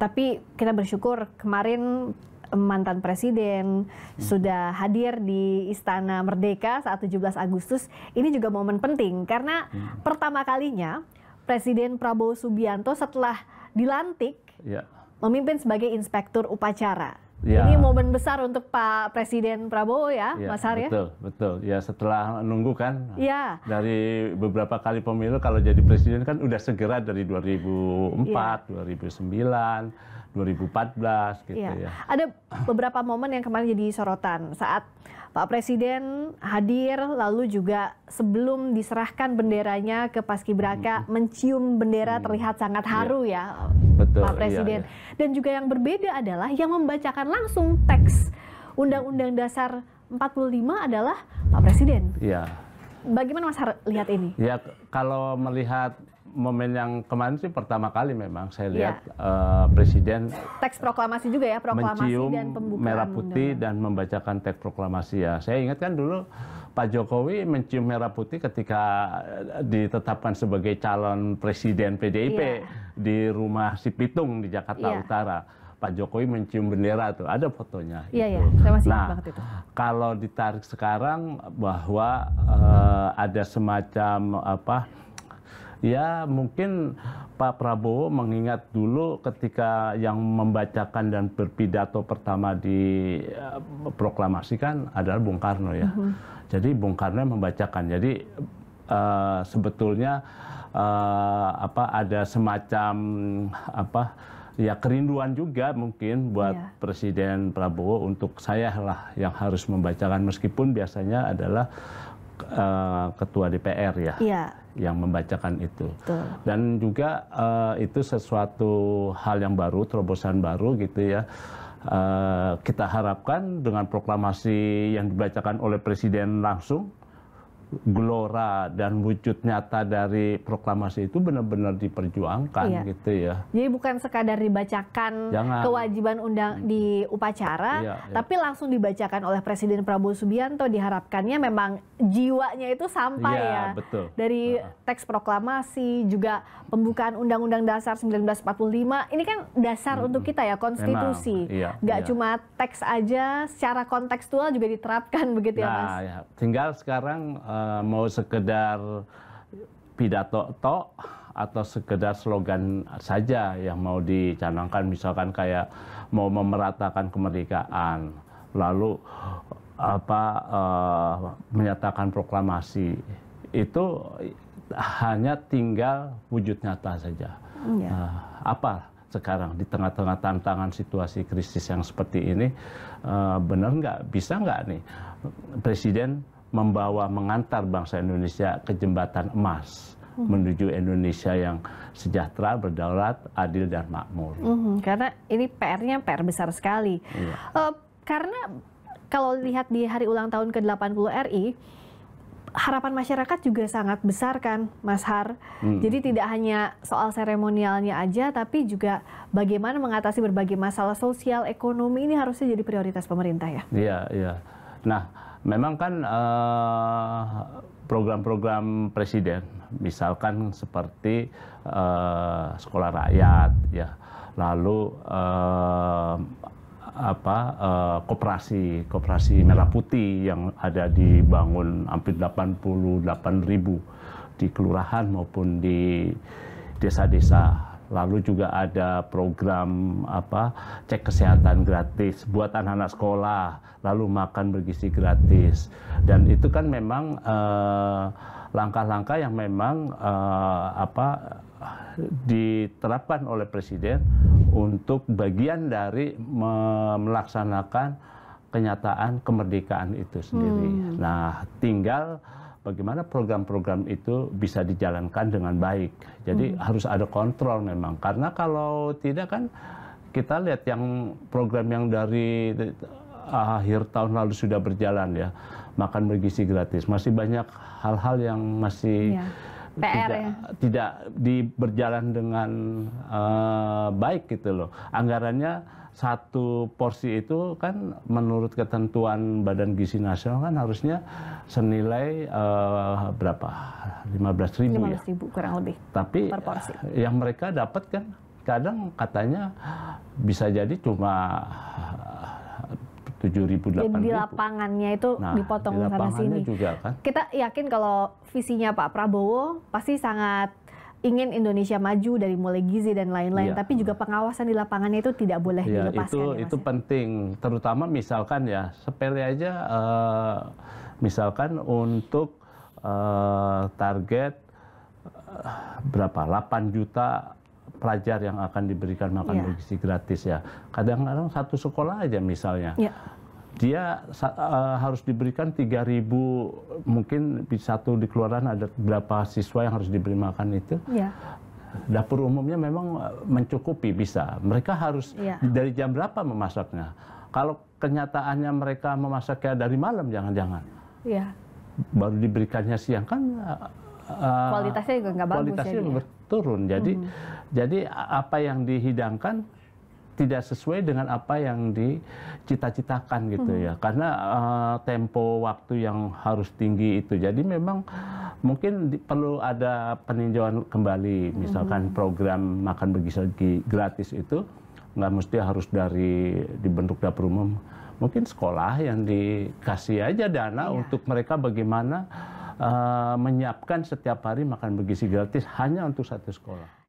Tapi kita bersyukur kemarin mantan presiden sudah hadir di Istana Merdeka saat 17 Agustus. Ini juga momen penting karena pertama kalinya Presiden Prabowo Subianto setelah dilantik memimpin sebagai inspektur upacara. Ini momen besar untuk Pak Presiden Prabowo ya, Mas Har ya? Betul. Ya setelah nunggu kan dari beberapa kali pemilu kalau jadi presiden kan udah segera dari 2004, 2009, 2014 gitu ya. Ada beberapa momen yang kemarin jadi sorotan saat Pak Presiden hadir, lalu juga sebelum diserahkan benderanya ke Paskibraka mencium bendera terlihat sangat haru ya, Pak Presiden. Dan juga yang berbeda adalah yang membacakan langsung teks Undang-Undang Dasar 45 adalah Pak Presiden. Bagaimana Mas Har lihat ini? Ya kalau melihat momen yang kemarin sih pertama kali memang saya lihat Presiden teks proklamasi juga ya, proklamasi mencium dan pembukaan merah putih dan membacakan teks proklamasi ya. Saya ingat kan dulu Pak Jokowi mencium merah putih ketika ditetapkan sebagai calon presiden PDIP di rumah Si Pitung di Jakarta Utara. Pak Jokowi mencium bendera tuh, ada fotonya. Iya, saya masih ingat banget itu. Kalau ditarik sekarang bahwa ada semacam ya mungkin Pak Prabowo mengingat dulu ketika yang membacakan dan berpidato pertama di proklamasi kan adalah Bung Karno ya. Jadi Bung Karno membacakan. Jadi sebetulnya ada semacam ya kerinduan juga mungkin buat Presiden Prabowo untuk saya lah yang harus membacakan meskipun biasanya adalah Ketua DPR ya. Yang membacakan itu. Dan juga itu sesuatu hal yang baru, terobosan baru gitu ya. Kita harapkan dengan proklamasi yang dibacakan oleh Presiden langsung, gelora dan wujud nyata dari proklamasi itu benar-benar diperjuangkan gitu ya. Jadi bukan sekadar dibacakan kewajiban di upacara, tapi langsung dibacakan oleh Presiden Prabowo Subianto. Diharapkannya memang jiwanya itu sampai dari teks proklamasi, juga pembukaan Undang-Undang Dasar 1945. Ini kan dasar untuk kita ya, konstitusi. Nggak cuma teks aja, secara kontekstual juga diterapkan begitu ya Mas? Tinggal sekarang mau sekedar pidato atau sekedar slogan saja yang mau dicanangkan, misalkan kayak mau memeratakan kemerdekaan, lalu menyatakan proklamasi, itu hanya tinggal wujud nyata saja. Apa sekarang di tengah-tengah tantangan situasi krisis yang seperti ini, benar nggak, bisa nggak nih Presiden mengantar bangsa Indonesia ke jembatan emas menuju Indonesia yang sejahtera, berdaulat, adil dan makmur. Karena ini PR-nya PR besar sekali. Karena kalau lihat di hari ulang tahun ke-80 RI, harapan masyarakat juga sangat besar kan, Mas Har. Jadi tidak hanya soal seremonialnya aja, tapi juga bagaimana mengatasi berbagai masalah sosial, ekonomi, ini harusnya jadi prioritas pemerintah ya. Iya. Nah, memang kan program-program Presiden, misalkan seperti sekolah rakyat, ya, lalu koperasi merah putih yang ada dibangun hampir 88.000 di kelurahan maupun di desa-desa. Lalu juga ada program cek kesehatan gratis buat anak-anak sekolah, lalu makan bergizi gratis. Dan itu kan memang langkah-langkah yang memang diterapkan oleh Presiden untuk bagian dari melaksanakan kenyataan kemerdekaan itu sendiri. Nah, tinggal bagaimana program-program itu bisa dijalankan dengan baik. Jadi harus ada kontrol memang. Karena kalau tidak kan kita lihat yang program yang dari akhir tahun lalu sudah berjalan ya. Makan bergizi gratis. Masih banyak hal-hal yang masih tidak berjalan dengan baik gitu loh. Anggarannya satu porsi itu kan menurut ketentuan Badan Gizi Nasional kan harusnya senilai berapa? 15.000 ya? 15.000 kurang lebih. Tapi per porsi. Yang mereka dapat kan kadang katanya bisa jadi cuma 7.000, 8.000. Jadi di lapangannya itu dipotong sana sini. Juga, kan? Kita yakin kalau visinya Pak Prabowo pasti sangat ingin Indonesia maju dari mulai gizi dan lain-lain, tapi juga pengawasan di lapangannya itu tidak boleh dilepaskan. Itu penting, terutama misalkan ya sepele aja, misalkan untuk target berapa 8 juta pelajar yang akan diberikan makan bergizi gratis ya. Kadang-kadang satu sekolah aja misalnya, dia harus diberikan 3.000, mungkin satu di kelurahan ada berapa siswa yang harus diberi makan itu. Dapur umumnya memang mencukupi, bisa. Mereka harus dari jam berapa memasaknya. Kalau kenyataannya mereka memasaknya dari malam, jangan-jangan. Baru diberikannya siang kan kualitasnya juga nggak bagus. Kualitasnya turun. Jadi apa yang dihidangkan tidak sesuai dengan apa yang dicita-citakan gitu ya. Karena tempo waktu yang harus tinggi itu. Jadi memang mungkin perlu ada peninjauan kembali. Misalkan program makan bergizi gratis itu nggak mesti harus dibentuk dapur umum. Mungkin sekolah yang dikasih aja dana untuk mereka bagaimana menyiapkan setiap hari makan bergizi gratis hanya untuk satu sekolah.